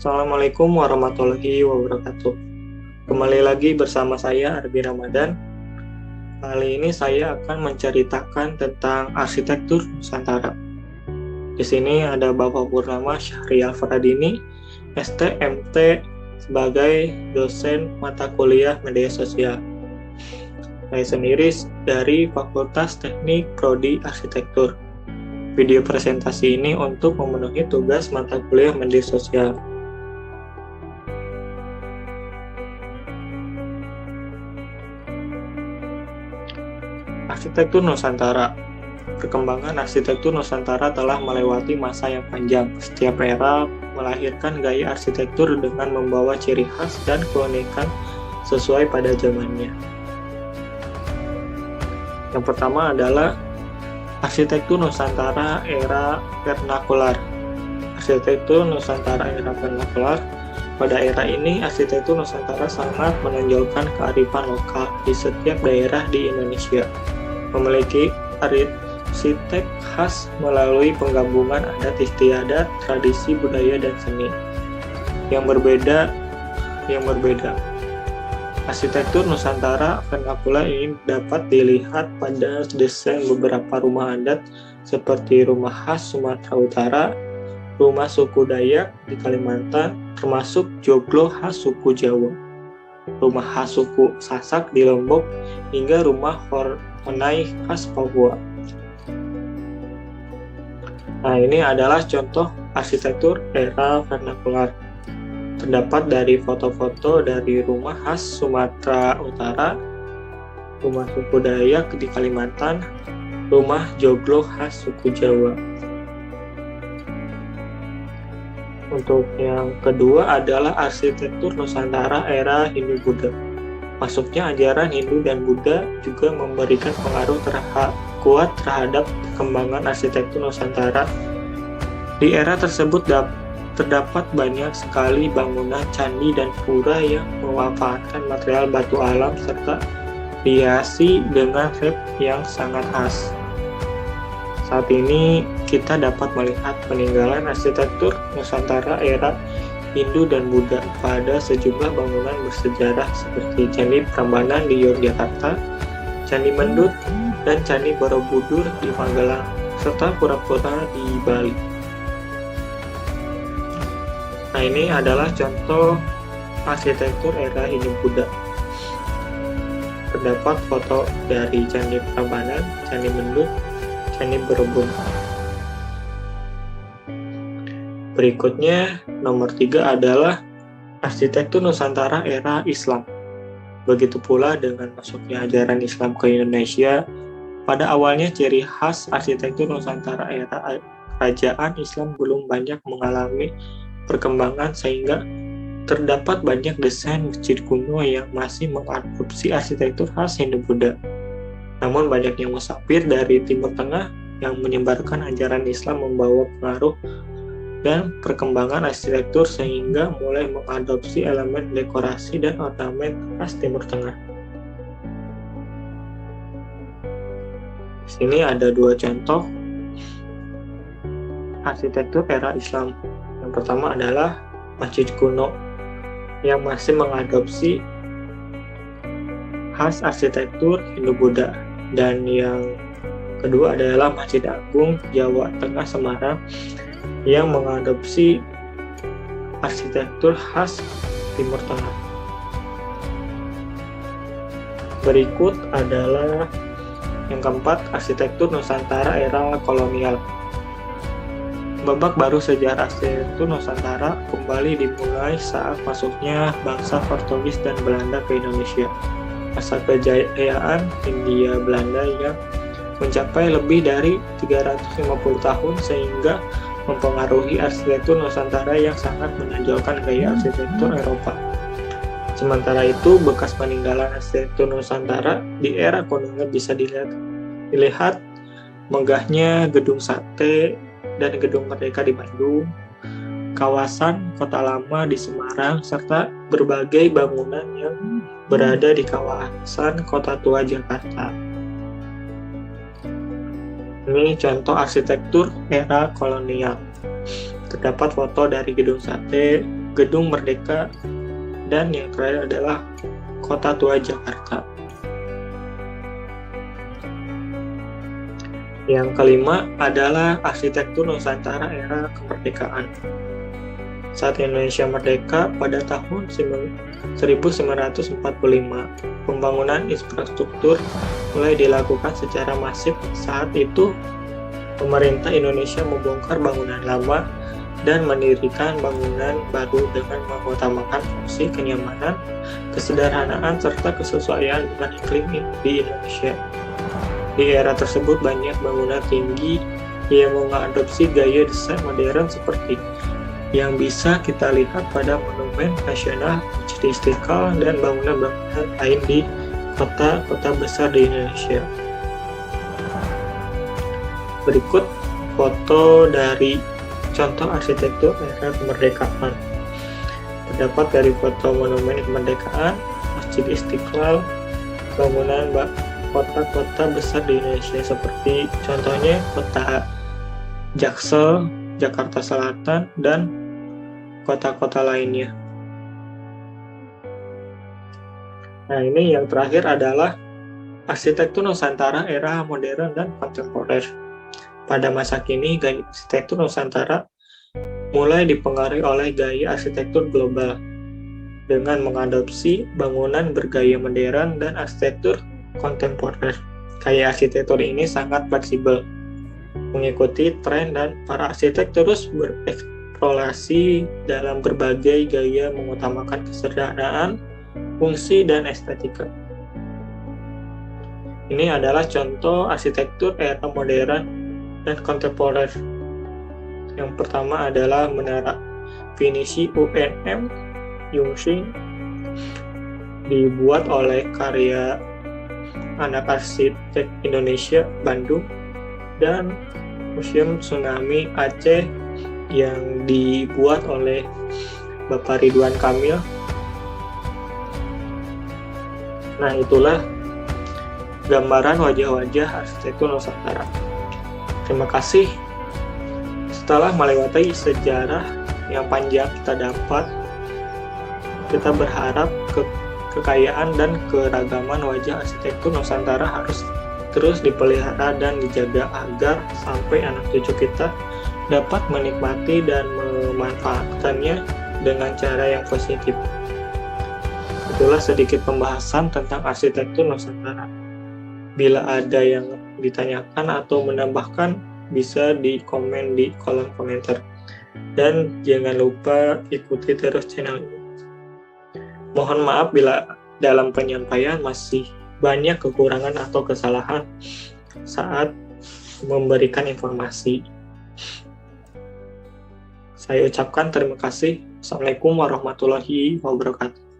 Assalamualaikum warahmatullahi wabarakatuh. Kembali lagi bersama saya Arbi Ramadan. Kali ini saya akan menceritakan tentang arsitektur Nusantara. Di sini ada Bapak Purnama Syahrial Fradini, STMT, sebagai dosen mata kuliah media sosial. Saya sendiri dari Fakultas Teknik Prodi Arsitektur. Video presentasi ini untuk memenuhi tugas mata kuliah media sosial. Arsitektur Nusantara. Perkembangan arsitektur Nusantara telah melewati masa yang panjang. Setiap era melahirkan gaya arsitektur dengan membawa ciri khas dan keunikan sesuai pada zamannya. Yang pertama adalah arsitektur Nusantara era vernakular. Arsitektur Nusantara era vernakular. Pada era ini, arsitektur Nusantara sangat menonjolkan kearifan lokal di setiap daerah di Indonesia. Memiliki arsitek khas melalui penggabungan adat istiadat, tradisi, budaya, dan seni yang berbeda. Arsitektur Nusantara vernakular ini dapat dilihat pada desain beberapa rumah adat seperti rumah khas Sumatera Utara, rumah suku Dayak di Kalimantan, termasuk joglo khas suku Jawa, rumah khas suku Sasak di Lombok, hingga rumah Honai khas Papua. Nah, ini adalah contoh arsitektur era vernakular. Terdapat dari foto-foto dari rumah khas Sumatera Utara, rumah suku Dayak di Kalimantan, rumah joglo khas suku Jawa. Untuk yang kedua adalah arsitektur Nusantara era Hindu-Buddha. Masuknya ajaran Hindu dan Buddha juga memberikan pengaruh kuat terhadap perkembangan arsitektur Nusantara. Di era tersebut terdapat banyak sekali bangunan candi dan pura yang memanfaatkan material batu alam serta dihiasi dengan relief yang sangat khas. Saat ini kita dapat melihat peninggalan arsitektur Nusantara era Hindu dan Buddha pada sejumlah bangunan bersejarah seperti Candi Prambanan di Yogyakarta, Candi Mendut, dan Candi Borobudur di Magelang, serta pura-pura di Bali. Nah, ini adalah contoh arsitektur era Hindu-Buddha. Terdapat foto dari Candi Prambanan, Candi Mendut, Candi Borobudur. Berikutnya, nomor 3 adalah arsitektur Nusantara era Islam. Begitu pula dengan masuknya ajaran Islam ke Indonesia, pada awalnya ciri khas arsitektur Nusantara era kerajaan Islam belum banyak mengalami perkembangan sehingga terdapat banyak desain masjid kuno yang masih mengadopsi arsitektur khas Hindu-Buddha. Namun banyaknya musafir dari Timur Tengah yang menyebarkan ajaran Islam membawa pengaruh dan perkembangan arsitektur sehingga mulai mengadopsi elemen dekorasi dan ornamen khas Timur Tengah. Di sini ada dua contoh arsitektur era Islam. Yang pertama adalah masjid kuno yang masih mengadopsi khas arsitektur Hindu-Buddha, dan yang kedua adalah Masjid Agung Jawa Tengah Semarang yang mengadopsi arsitektur khas Timur Tengah. Berikut adalah yang keempat, arsitektur Nusantara era kolonial. Babak baru sejarah arsitektur Nusantara kembali dimulai saat masuknya bangsa Portugis dan Belanda ke Indonesia. Masa kejayaan Hindia Belanda yang mencapai lebih dari 350 tahun sehingga mempengaruhi arsitektur Nusantara yang sangat menonjolkan gaya arsitektur Eropa. Sementara itu, bekas peninggalan arsitektur Nusantara di era kolonial bisa dilihat megahnya Gedung Sate dan Gedung Merdeka di Bandung, kawasan Kota Lama di Semarang, serta berbagai bangunan yang berada di kawasan Kota Tua Jakarta. Ini contoh arsitektur era kolonial. Terdapat foto dari Gedung Sate, Gedung Merdeka, dan yang terakhir adalah Kota Tua Jakarta. Yang kelima adalah arsitektur Nusantara era kemerdekaan. Saat Indonesia merdeka pada tahun 1945, pembangunan infrastruktur mulai dilakukan secara masif. Saat itu, pemerintah Indonesia membongkar bangunan lama dan mendirikan bangunan baru dengan mengutamakan fungsi kenyamanan, kesederhanaan, serta kesesuaian dengan iklim di Indonesia. Di era tersebut banyak bangunan tinggi yang mengadopsi gaya desain modern seperti yang bisa kita lihat pada Monumen Nasional, Masjid Istiqlal, dan bangunan-bangunan lain di kota-kota besar di Indonesia. Berikut foto dari contoh arsitektur era kemerdekaan. Terdapat dari foto Monumen Kemerdekaan, Masjid Istiqlal, bangunan kota-kota besar di Indonesia seperti contohnya kota Jaksel, Jakarta Selatan, dan kota-kota lainnya. Nah, ini yang terakhir adalah arsitektur Nusantara era modern dan kontemporer. Pada masa kini, gaya arsitektur Nusantara mulai dipengaruhi oleh gaya arsitektur global dengan mengadopsi bangunan bergaya modern dan arsitektur kontemporer. Gaya arsitektur ini sangat fleksibel, mengikuti tren, dan para arsitek terus bereksplorasi dalam berbagai gaya mengutamakan kesederhanaan, fungsi, dan estetika. Ini adalah contoh arsitektur era modern dan kontemporer. Yang pertama adalah Menara Finisi UNM Yunxing, dibuat oleh karya anak arsitek Indonesia Bandung, dan Museum Tsunami Aceh yang dibuat oleh Bapak Ridwan Kamil. Nah, itulah gambaran wajah-wajah arsitektur Nusantara. Terima kasih. Setelah melewati sejarah yang panjang kita dapat, kita berharap kekayaan dan keragaman wajah arsitektur Nusantara harus terus dipelihara dan dijaga agar sampai anak cucu kita dapat menikmati dan memanfaatkannya dengan cara yang positif. Itulah sedikit pembahasan tentang arsitektur Nusantara. Bila ada yang ditanyakan atau menambahkan, bisa di komen di kolom komentar. Dan jangan lupa ikuti terus channel ini. Mohon maaf bila dalam penyampaian masih banyak kekurangan atau kesalahan saat memberikan informasi. Saya ucapkan terima kasih. Assalamualaikum warahmatullahi wabarakatuh.